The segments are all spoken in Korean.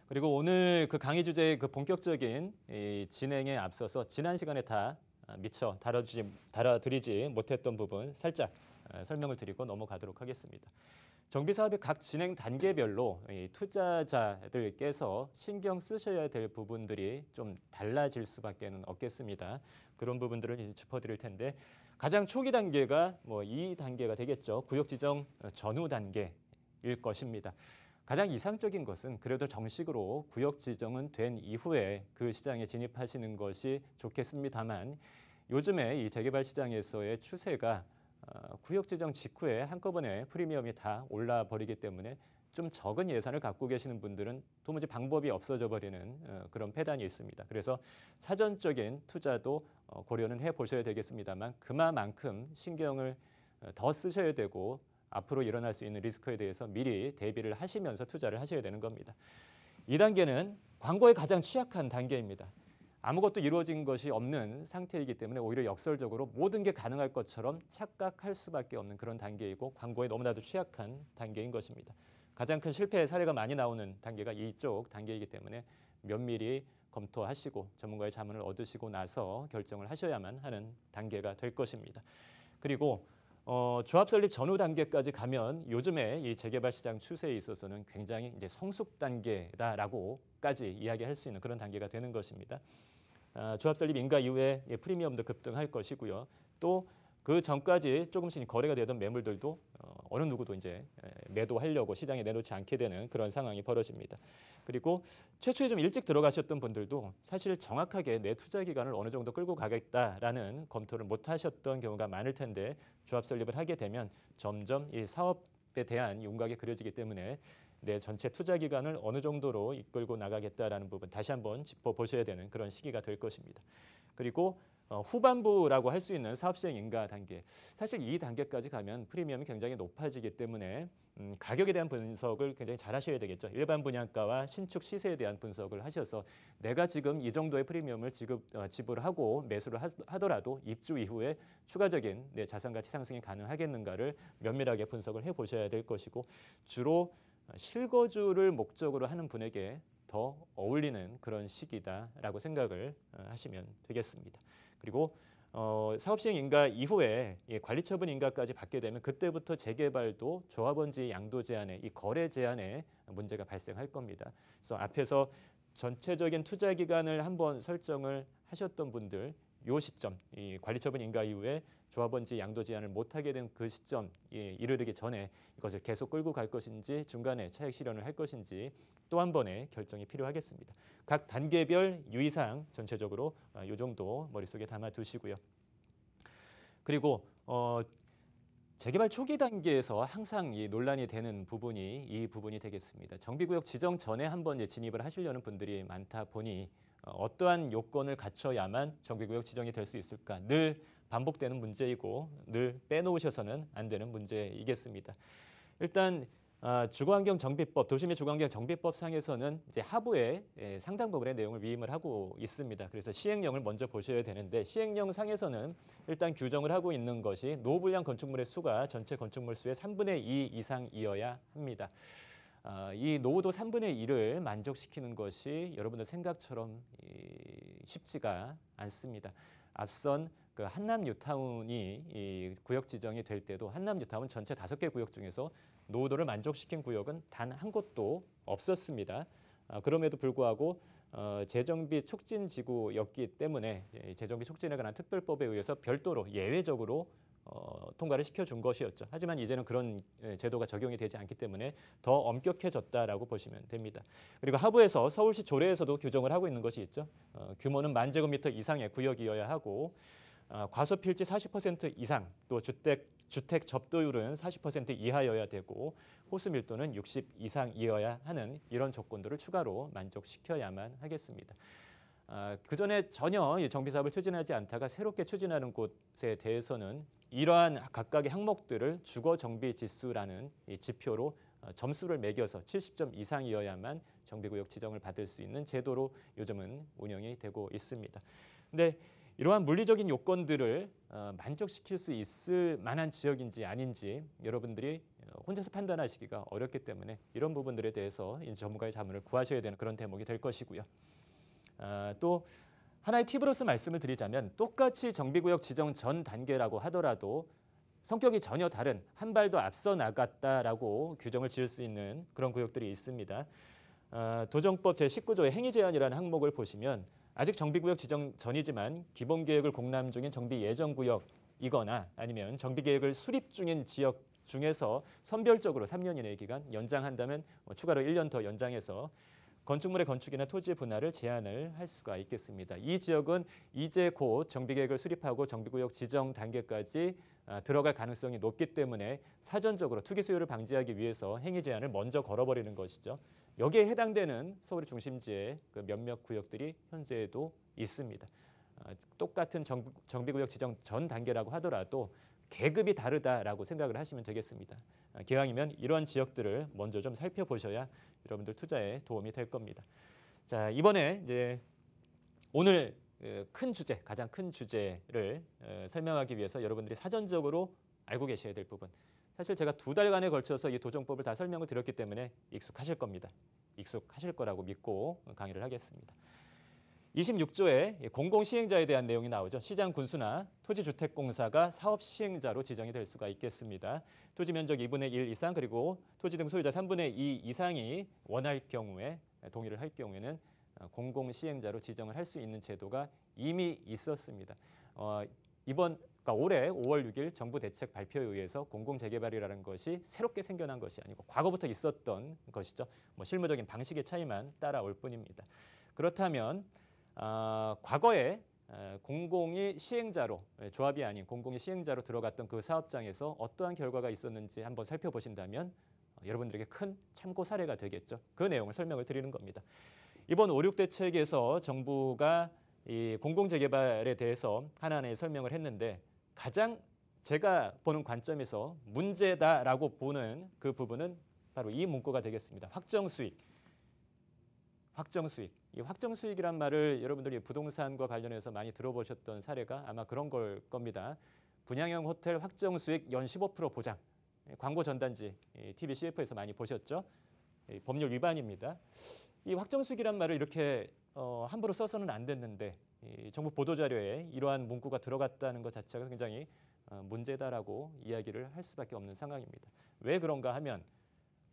그리고 오늘 그 강의 주제의 그 본격적인 이 진행에 앞서서 지난 시간에 다 미처 다뤄드리지 못했던 부분 살짝 설명을 드리고 넘어가도록 하겠습니다. 정비 사업의 각 진행 단계별로 이 투자자들께서 신경 쓰셔야 될 부분들이 좀 달라질 수밖에 없겠습니다. 그런 부분들을 이제 짚어드릴 텐데 가장 초기 단계가 뭐 이 단계가 되겠죠. 구역 지정 전후 단계일 것입니다. 가장 이상적인 것은 그래도 정식으로 구역 지정은 된 이후에 그 시장에 진입하시는 것이 좋겠습니다만 요즘에 이 재개발 시장에서의 추세가 구역 지정 직후에 한꺼번에 프리미엄이 다 올라버리기 때문에 좀 적은 예산을 갖고 계시는 분들은 도무지 방법이 없어져 버리는 그런 폐단이 있습니다. 그래서 사전적인 투자도 고려는 해보셔야 되겠습니다만 그만큼 신경을 더 쓰셔야 되고 앞으로 일어날 수 있는 리스크에 대해서 미리 대비를 하시면서 투자를 하셔야 되는 겁니다. 2단계는 광고에 가장 취약한 단계입니다. 아무것도 이루어진 것이 없는 상태이기 때문에 오히려 역설적으로 모든 게 가능할 것처럼 착각할 수밖에 없는 그런 단계이고 광고에 너무나도 취약한 단계인 것입니다. 가장 큰 실패의 사례가 많이 나오는 단계가 이쪽 단계이기 때문에 면밀히 검토하시고 전문가의 자문을 얻으시고 나서 결정을 하셔야만 하는 단계가 될 것입니다. 그리고 조합 설립 전후 단계까지 가면 요즘에 이 재개발 시장 추세에 있어서는 굉장히 이제 성숙 단계다라고까지 이야기할 수 있는 그런 단계가 되는 것입니다. 조합 설립 인가 이후에 프리미엄도 급등할 것이고요. 또 그 전까지 조금씩 거래가 되던 매물들도 어느 누구도 이제 매도하려고 시장에 내놓지 않게 되는 그런 상황이 벌어집니다. 그리고 최초에 좀 일찍 들어가셨던 분들도 사실 정확하게 내 투자 기간을 어느 정도 끌고 가겠다라는 검토를 못 하셨던 경우가 많을 텐데 조합 설립을 하게 되면 점점 이 사업에 대한 윤곽이 그려지기 때문에 내 전체 투자 기간을 어느 정도로 이끌고 나가겠다라는 부분 다시 한번 짚어보셔야 되는 그런 시기가 될 것입니다. 그리고 후반부라고 할 수 있는 사업시행 인가 단계. 사실 이 단계까지 가면 프리미엄이 굉장히 높아지기 때문에 가격에 대한 분석을 굉장히 잘 하셔야 되겠죠. 일반 분양가와 신축 시세에 대한 분석을 하셔서 내가 지금 이 정도의 프리미엄을 지불하고 매수를 하더라도 입주 이후에 추가적인 내 자산 가치 상승이 가능하겠는가를 면밀하게 분석을 해보셔야 될 것이고 주로 실거주를 목적으로 하는 분에게 더 어울리는 그런 시기다라고 생각을 하시면 되겠습니다. 그리고 사업시행 인가 이후에 관리처분 인가까지 받게 되면 그때부터 재개발도 조합원지 양도 제한에 이 거래 제한에 문제가 발생할 겁니다. 그래서 앞에서 전체적인 투자 기간을 한번 설정을 하셨던 분들 요 시점, 이 관리처분 인가 이후에 조합원지 양도 제한을 못하게 된 그 시점 이르기 전에 이것을 계속 끌고 갈 것인지 중간에 차익 실현을 할 것인지 또 한 번의 결정이 필요하겠습니다. 각 단계별 유의사항 전체적으로 이 정도 머릿속에 담아두시고요. 그리고 재개발 초기 단계에서 항상 이 논란이 되는 부분이 이 부분이 되겠습니다. 정비구역 지정 전에 한번 진입을 하시려는 분들이 많다 보니 어떠한 요건을 갖춰야만 정비구역 지정이 될 수 있을까 늘 반복되는 문제이고 늘 빼놓으셔서는 안 되는 문제이겠습니다. 일단 주거환경정비법, 도시및 주거환경정비법 상에서는 이제 하부에 상당 부분의 내용을 위임을 하고 있습니다. 그래서 시행령을 먼저 보셔야 되는데 시행령 상에서는 일단 규정을 하고 있는 것이 노후불량 건축물의 수가 전체 건축물 수의 3분의 2 이상이어야 합니다. 이 노후도 3분의 1을 만족시키는 것이 여러분들 생각처럼 쉽지가 않습니다. 앞선 그 한남 뉴타운이 이 구역 지정이 될 때도 한남 뉴타운 전체 5개 구역 중에서 노후도를 만족시킨 구역은 단 한 곳도 없었습니다. 그럼에도 불구하고 재정비 촉진 지구였기 때문에 재정비 촉진에 관한 특별법에 의해서 별도로 예외적으로 통과를 시켜준 것이었죠. 하지만 이제는 그런 제도가 적용이 되지 않기 때문에 더 엄격해졌다라고 보시면 됩니다. 그리고 하부에서 서울시 조례에서도 규정을 하고 있는 것이 있죠. 규모는 10,000제곱미터 이상의 구역이어야 하고 과소 필지 40% 이상 또 주택 접도율은 40% 이하여야 되고 호수 밀도는 60 이상이어야 하는 이런 조건들을 추가로 만족시켜야만 하겠습니다. 그전에 전혀 정비사업을 추진하지 않다가 새롭게 추진하는 곳에 대해서는 이러한 각각의 항목들을 주거정비지수라는 이 지표로 점수를 매겨서 70점 이상이어야만 정비구역 지정을 받을 수 있는 제도로 요즘은 운영이 되고 있습니다. 근데 이러한 물리적인 요건들을 만족시킬 수 있을 만한 지역인지 아닌지 여러분들이 혼자서 판단하시기가 어렵기 때문에 이런 부분들에 대해서 이제 전문가의 자문을 구하셔야 되는 그런 대목이 될 것이고요. 또 하나의 팁으로서 말씀을 드리자면 똑같이 정비구역 지정 전 단계라고 하더라도 성격이 전혀 다른 한 발도 앞서 나갔다라고 규정을 지을 수 있는 그런 구역들이 있습니다. 도정법 제19조의 행위 제한이라는 항목을 보시면 아직 정비구역 지정 전이지만 기본계획을 공람 중인 정비 예정구역이거나 아니면 정비계획을 수립 중인 지역 중에서 선별적으로 3년 이내의 기간 연장한다면 추가로 1년 더 연장해서 건축물의 건축이나 토지의 분할을 제한을 할 수가 있겠습니다. 이 지역은 이제 곧 정비계획을 수립하고 정비구역 지정 단계까지 들어갈 가능성이 높기 때문에 사전적으로 투기 수요를 방지하기 위해서 행위 제한을 먼저 걸어버리는 것이죠. 여기에 해당되는 서울의 중심지의 그 몇몇 구역들이 현재도 있습니다. 똑같은 정비구역 지정 전 단계라고 하더라도 계급이 다르다라고 생각을 하시면 되겠습니다. 기왕이면 이러한 지역들을 먼저 좀 살펴보셔야 여러분들 투자에 도움이 될 겁니다. 자, 이번에 이제 오늘 큰 주제, 가장 큰 주제를 설명하기 위해서 여러분들이 사전적으로 알고 계셔야 될 부분. 사실 제가 2달간에 걸쳐서 이 도정법을 다 설명을 드렸기 때문에 익숙하실 겁니다. 익숙하실 거라고 믿고 강의를 하겠습니다. 26조에 공공시행자에 대한 내용이 나오죠. 시장 군수나 토지주택공사가 사업 시행자로 지정이 될 수가 있겠습니다. 토지 면적 2분의 1 이상 그리고 토지 등 소유자 3분의 2 이상이 원할 경우에 동의를 할 경우에는 공공시행자로 지정을 할 수 있는 제도가 이미 있었습니다. 그러니까 올해 5월 6일 정부 대책 발표에 의해서 공공재개발이라는 것이 새롭게 생겨난 것이 아니고 과거부터 있었던 것이죠. 실무적인 방식의 차이만 따라올 뿐입니다. 그렇다면 과거에 공공이 시행자로, 조합이 아닌 공공이 시행자로 들어갔던 그 사업장에서 어떠한 결과가 있었는지 한번 살펴보신다면 여러분들에게 큰 참고 사례가 되겠죠. 그 내용을 설명을 드리는 겁니다. 이번 5.6 대책에서 정부가 이 공공재개발에 대해서 하나하나 설명을 했는데 가장 제가 보는 관점에서 문제다라고 보는 그 부분은 바로 이 문구가 되겠습니다. 확정수익. 확정수익. 이 확정수익이란 말을 여러분들이 부동산과 관련해서 많이 들어보셨던 사례가 아마 그런 걸 겁니다. 분양형 호텔 확정수익 연 15% 보장. 광고 전단지 TV CF에서 많이 보셨죠? 법률 위반입니다. 이 확정수익이란 말을 이렇게 함부로 써서는 안 됐는데 정부 보도자료에 이러한 문구가 들어갔다는 것 자체가 굉장히 문제다라고 이야기를 할 수밖에 없는 상황입니다. 왜 그런가 하면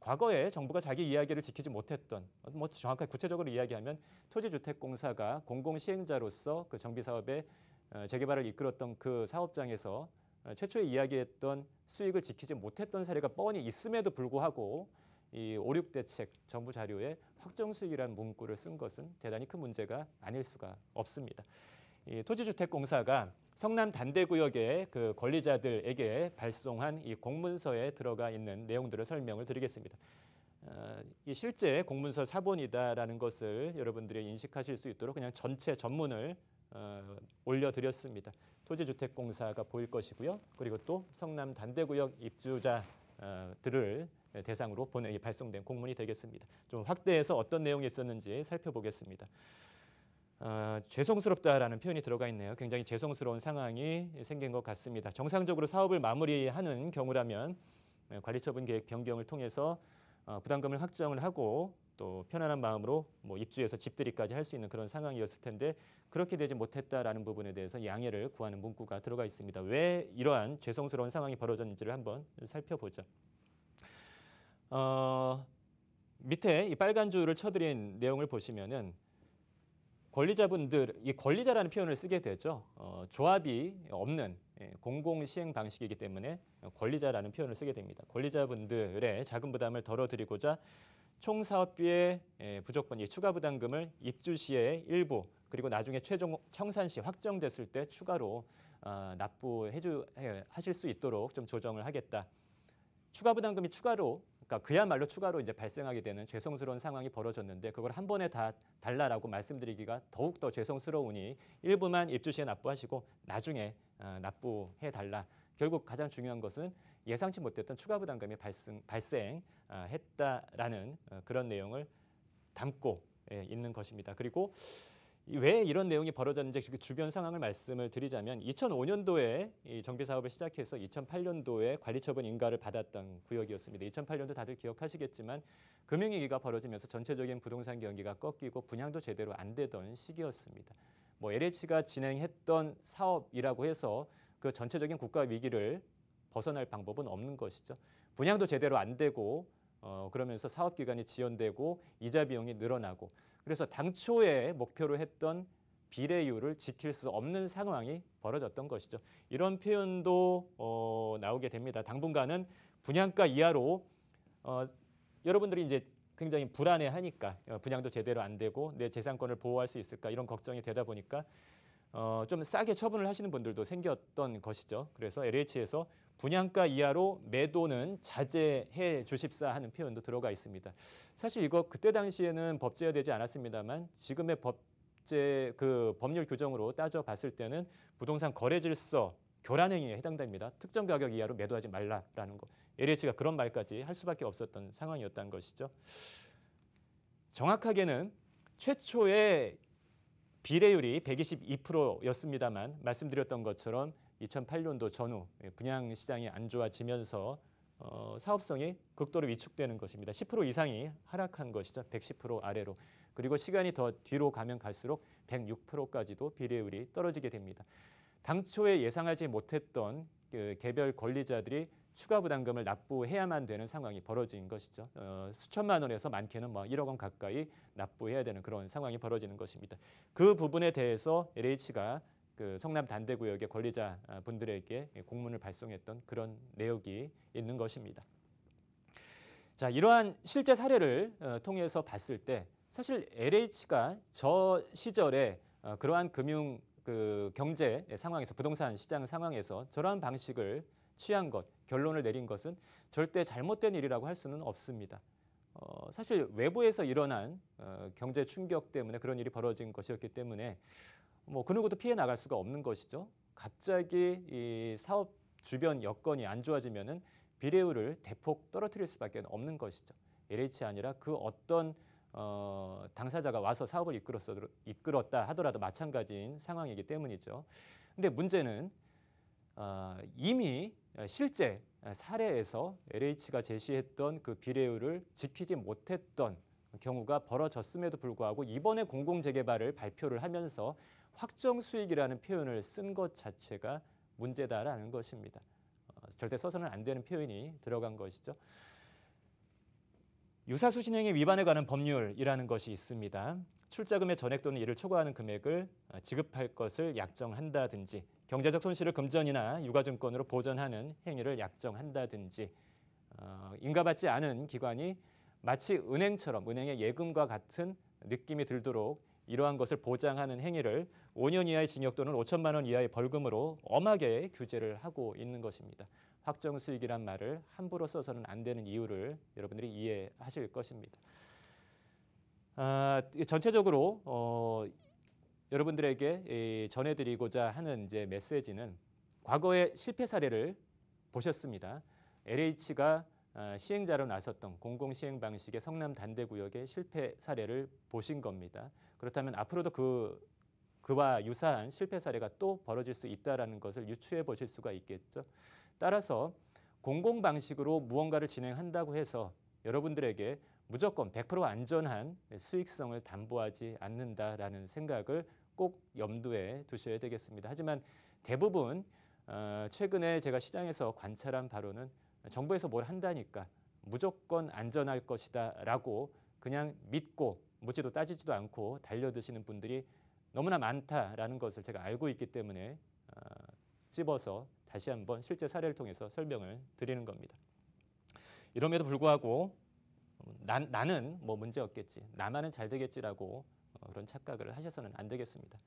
과거에 정부가 자기 이야기를 지키지 못했던, 정확하게 구체적으로 이야기하면 토지주택공사가 공공시행자로서 그 정비사업의 재개발을 이끌었던 그 사업장에서 최초에 이야기했던 수익을 지키지 못했던 사례가 뻔히 있음에도 불구하고 이 5.6 대책 정부 자료에 확정수익이라는 문구를 쓴 것은 대단히 큰 문제가 아닐 수가 없습니다. 이 토지주택공사가 성남 단대구역의 그 권리자들에게 발송한 이 공문서에 들어가 있는 내용들을 설명을 드리겠습니다. 이 실제 공문서 사본이다라는 것을 여러분들이 인식하실 수 있도록 그냥 전체 전문을 올려드렸습니다. 토지주택공사가 보일 것이고요. 그리고 또 성남 단대구역 입주자들을 대상으로 발송된 공문이 되겠습니다. 좀 확대해서 어떤 내용이 있었는지 살펴보겠습니다. 죄송스럽다라는 표현이 들어가 있네요. 굉장히 죄송스러운 상황이 생긴 것 같습니다. 정상적으로 사업을 마무리하는 경우라면 관리처분 계획 변경을 통해서 부담금을 확정을 하고 또 편안한 마음으로 입주해서 집들이까지 할 수 있는 그런 상황이었을 텐데 그렇게 되지 못했다라는 부분에 대해서 양해를 구하는 문구가 들어가 있습니다. 왜 이러한 죄송스러운 상황이 벌어졌는지를 한번 살펴보죠. 밑에 이 빨간 줄을 쳐드린 내용을 보시면은 권리자분들, 이 권리자라는 표현을 쓰게 되죠. 조합이 없는 공공시행 방식이기 때문에 권리자라는 표현을 쓰게 됩니다. 권리자분들의 자금 부담을 덜어드리고자 총 사업비의 부족분, 이 추가 부담금을 입주 시에 일부 그리고 나중에 최종 청산 시 확정됐을 때 추가로 납부하실 수 있도록 좀 조정을 하겠다. 추가 부담금이 추가로 그러니까 그야말로 추가로 이제 발생하게 되는 죄송스러운 상황이 벌어졌는데 그걸 한 번에 다 달라라고 말씀드리기가 더욱 더 죄송스러우니 일부만 입주 시에 납부하시고 나중에 납부해 달라. 결국 가장 중요한 것은 예상치 못했던 추가 부담금이 발생했다라는 그런 내용을 담고 있는 것입니다. 그리고 왜 이런 내용이 벌어졌는지 그 주변 상황을 말씀을 드리자면 2005년도에 이 정비 사업을 시작해서 2008년도에 관리처분 인가를 받았던 구역이었습니다. 2008년도 다들 기억하시겠지만 금융위기가 벌어지면서 전체적인 부동산 경기가 꺾이고 분양도 제대로 안 되던 시기였습니다. 뭐 LH가 진행했던 사업이라고 해서 그 전체적인 국가 위기를 벗어날 방법은 없는 것이죠. 분양도 제대로 안 되고 그러면서 사업 기간이 지연되고 이자 비용이 늘어나고 그래서 당초에 목표로 했던 비례율을 지킬 수 없는 상황이 벌어졌던 것이죠. 이런 표현도 나오게 됩니다. 당분간은 분양가 이하로 여러분들이 이제 굉장히 불안해하니까 분양도 제대로 안 되고 내 재산권을 보호할 수 있을까 이런 걱정이 되다 보니까 좀 싸게 처분을 하시는 분들도 생겼던 것이죠. 그래서 LH에서 분양가 이하로 매도는 자제해 주십사 하는 표현도 들어가 있습니다. 사실 이거 그때 당시에는 법제화되지 않았습니다만 지금의 법률 규정으로 따져봤을 때는 부동산 거래 질서 교란 행위에 해당됩니다. 특정 가격 이하로 매도하지 말라라는 거. LH가 그런 말까지 할 수밖에 없었던 상황이었다는 것이죠. 정확하게는 최초의 비례율이 122%였습니다만 말씀드렸던 것처럼 2008년도 전후 분양 시장이 안 좋아지면서 사업성이 극도로 위축되는 것입니다. 10% 이상이 하락한 것이죠. 110% 아래로. 그리고 시간이 더 뒤로 가면 갈수록 106%까지도 비례율이 떨어지게 됩니다. 당초에 예상하지 못했던 그 개별 권리자들이 추가 부담금을 납부해야만 되는 상황이 벌어진 것이죠. 수천만 원에서 많게는 뭐 1억 원 가까이 납부해야 되는 그런 상황이 벌어지는 것입니다. 그 부분에 대해서 LH가 그 성남 단대구역의 권리자 분들에게 공문을 발송했던 그런 내역이 있는 것입니다. 자, 이러한 실제 사례를 통해서 봤을 때 사실 LH가 저 시절에 그러한 금융 그 경제 상황에서 부동산 시장 상황에서 저러한 방식을 취한 것, 결론을 내린 것은 절대 잘못된 일이라고 할 수는 없습니다. 사실 외부에서 일어난 경제 충격 때문에 그런 일이 벌어진 것이었기 때문에 뭐 그 누구도 피해 나갈 수가 없는 것이죠. 갑자기 이 사업 주변 여건이 안 좋아지면은 비례율을 대폭 떨어뜨릴 수밖에 없는 것이죠. LH 아니라 그 어떤 당사자가 와서 사업을 이끌었다 하더라도 마찬가지인 상황이기 때문이죠. 근데 문제는 이미 실제 사례에서 LH가 제시했던 그 비례율을 지키지 못했던 경우가 벌어졌음에도 불구하고 이번에 공공재개발을 발표를 하면서 확정 수익이라는 표현을 쓴 것 자체가 문제다라는 것입니다. 절대 써서는 안 되는 표현이 들어간 것이죠. 유사수 신행에 위반에 관한 법률이라는 것이 있습니다. 출자금의 전액 또는 이를 초과하는 금액을 지급할 것을 약정한다든지 경제적 손실을 금전이나 유가증권으로 보전하는 행위를 약정한다든지 인가받지 않은 기관이 마치 은행처럼 은행의 예금과 같은 느낌이 들도록 이러한 것을 보장하는 행위를 5년 이하의 징역 또는 5천만 원 이하의 벌금으로 엄하게 규제를 하고 있는 것입니다. 확정 수익이란 말을 함부로 써서는 안 되는 이유를 여러분들이 이해하실 것입니다. 전체적으로 여러분들에게 전해드리고자 하는 이제 메시지는 과거의 실패 사례를 보셨습니다. LH가 시행자로 나섰던 공공시행 방식의 성남 단대구역의 실패 사례를 보신 겁니다. 그렇다면 앞으로도 그와 유사한 실패 사례가 또 벌어질 수 있다는 것을 유추해 보실 수가 있겠죠. 따라서 공공 방식으로 무언가를 진행한다고 해서 여러분들에게 무조건 100% 안전한 수익성을 담보하지 않는다라는 생각을 꼭 염두에 두셔야 되겠습니다. 하지만 대부분 최근에 제가 시장에서 관찰한 바로는 정부에서 뭘 한다니까 무조건 안전할 것이다 라고 그냥 믿고 묻지도 따지지도 않고 달려드시는 분들이 너무나 많다라는 것을 제가 알고 있기 때문에 찝어서 다시 한번 실제 사례를 통해서 설명을 드리는 겁니다. 이럼에도 불구하고 나는 뭐 문제 없겠지, 나만은 잘 되겠지라고 그런 착각을 하셔서는 안 되겠습니다.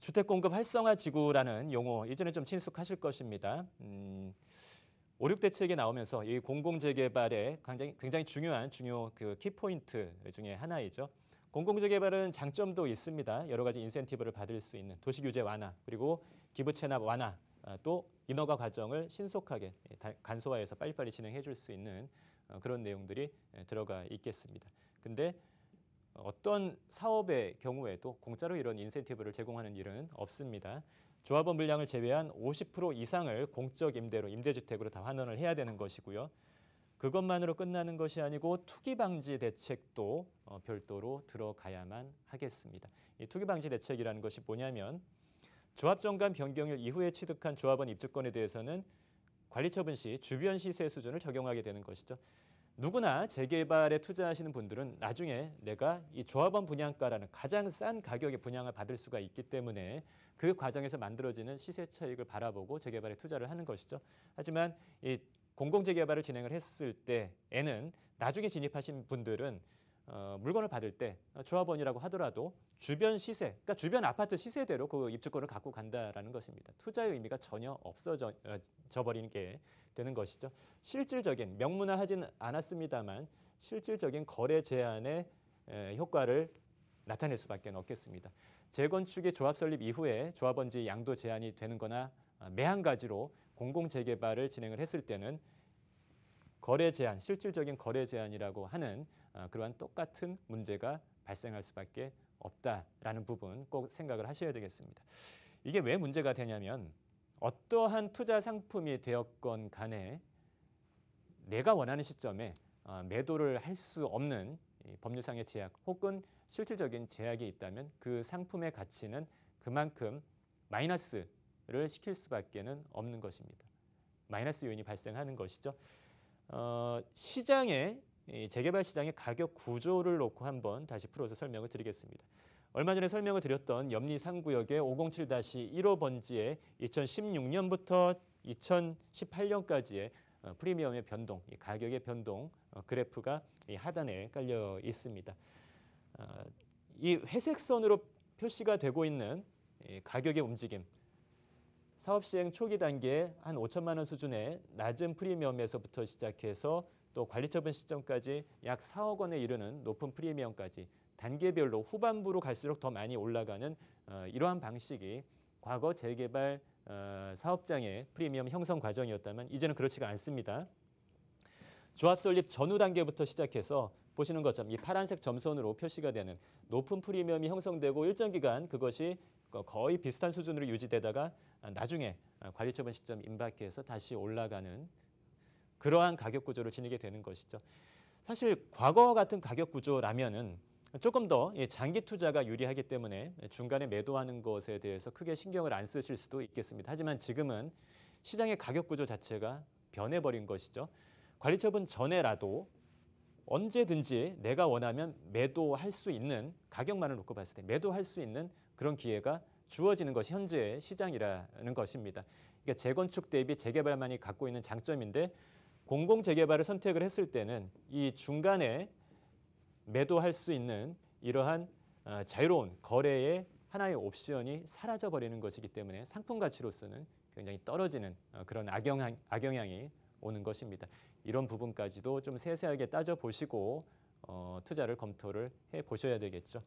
주택공급 활성화 지구라는 용어 이전에 좀 친숙하실 것입니다. 5, 6대책에 나오면서 이 공공재개발의 굉장히 중요한 그 키포인트 중에 하나이죠. 공공재개발은 장점도 있습니다. 여러 가지 인센티브를 받을 수 있는 도시규제 완화, 그리고 기부 체납 완화, 또 인허가 과정을 신속하게 간소화해서 빨리빨리 진행해 줄 수 있는 그런 내용들이 들어가 있겠습니다. 근데 어떤 사업의 경우에도 공짜로 이런 인센티브를 제공하는 일은 없습니다. 조합원 물량을 제외한 50% 이상을 공적 임대로 임대주택으로 다 환원을 해야 되는 것이고요. 그것만으로 끝나는 것이 아니고 투기 방지 대책도 별도로 들어가야만 하겠습니다. 이 투기 방지 대책이라는 것이 뭐냐면 조합 정관 변경일 이후에 취득한 조합원 입주권에 대해서는 관리 처분 시 주변 시세 수준을 적용하게 되는 것이죠. 누구나 재개발에 투자하시는 분들은 나중에 내가 이 조합원 분양가라는 가장 싼 가격에 분양을 받을 수가 있기 때문에 그 과정에서 만들어지는 시세 차익을 바라보고 재개발에 투자를 하는 것이죠. 하지만 이 공공재개발을 진행을 했을 때에는 나중에 진입하신 분들은 물건을 받을 때 조합원이라고 하더라도 주변 시세, 그러니까 주변 아파트 시세대로 그 입주권을 갖고 간다라는 것입니다. 투자의 의미가 전혀 없어져 버리는 게 되는 것이죠. 실질적인 명문화하진 않았습니다만 실질적인 거래 제한의 효과를 나타낼 수밖에 없겠습니다. 재건축의 조합 설립 이후에 조합원지 양도 제한이 되는 거나 매한 가지로 공공재개발을 진행을 했을 때는 거래 제한, 실질적인 거래 제한이라고 하는 그러한 똑같은 문제가 발생할 수밖에 없다라는 부분 꼭 생각을 하셔야 되겠습니다. 이게 왜 문제가 되냐면 어떠한 투자 상품이 되었건 간에 내가 원하는 시점에 매도를 할 수 없는 법률상의 제약 혹은 실질적인 제약이 있다면 그 상품의 가치는 그만큼 마이너스를 시킬 수밖에는 없는 것입니다. 마이너스 요인이 발생하는 것이죠. 재개발 시장의 가격 구조를 놓고 한번 다시 풀어서 설명을 드리겠습니다. 얼마 전에 설명을 드렸던 염리 3구역의 507-15번지의 2016년부터 2018년까지의 프리미엄의 변동, 가격의 변동 그래프가 하단에 깔려 있습니다. 이 회색 선으로 표시가 되고 있는 가격의 움직임, 사업 시행 초기 단계에 한 5천만 원 수준의 낮은 프리미엄에서부터 시작해서 또 관리 처분 시점까지 약 4억 원에 이르는 높은 프리미엄까지 단계별로 후반부로 갈수록 더 많이 올라가는 이러한 방식이 과거 재개발 사업장의 프리미엄 형성 과정이었다면 이제는 그렇지가 않습니다. 조합 설립 전후 단계부터 시작해서 보시는 것처럼 이 파란색 점선으로 표시가 되는 높은 프리미엄이 형성되고 일정 기간 그것이 거의 비슷한 수준으로 유지되다가 나중에 관리 처분 시점 임박해서 다시 올라가는 그러한 가격 구조를 지니게 되는 것이죠. 사실 과거와 같은 가격 구조라면은 조금 더 장기 투자가 유리하기 때문에 중간에 매도하는 것에 대해서 크게 신경을 안 쓰실 수도 있겠습니다. 하지만 지금은 시장의 가격 구조 자체가 변해버린 것이죠. 관리 처분 전에라도 언제든지 내가 원하면 매도할 수 있는 가격만을 놓고 봤을 때 매도할 수 있는 그런 기회가 주어지는 것이 현재의 시장이라는 것입니다. 그러니까 재건축 대비 재개발만이 갖고 있는 장점인데 공공재개발을 선택을 했을 때는 이 중간에 매도할 수 있는 이러한 자유로운 거래의 하나의 옵션이 사라져버리는 것이기 때문에 상품 가치로서는 굉장히 떨어지는 그런 악영향이 오는 것입니다. 이런 부분까지도 좀 세세하게 따져보시고 투자를 검토를 해보셔야 되겠죠.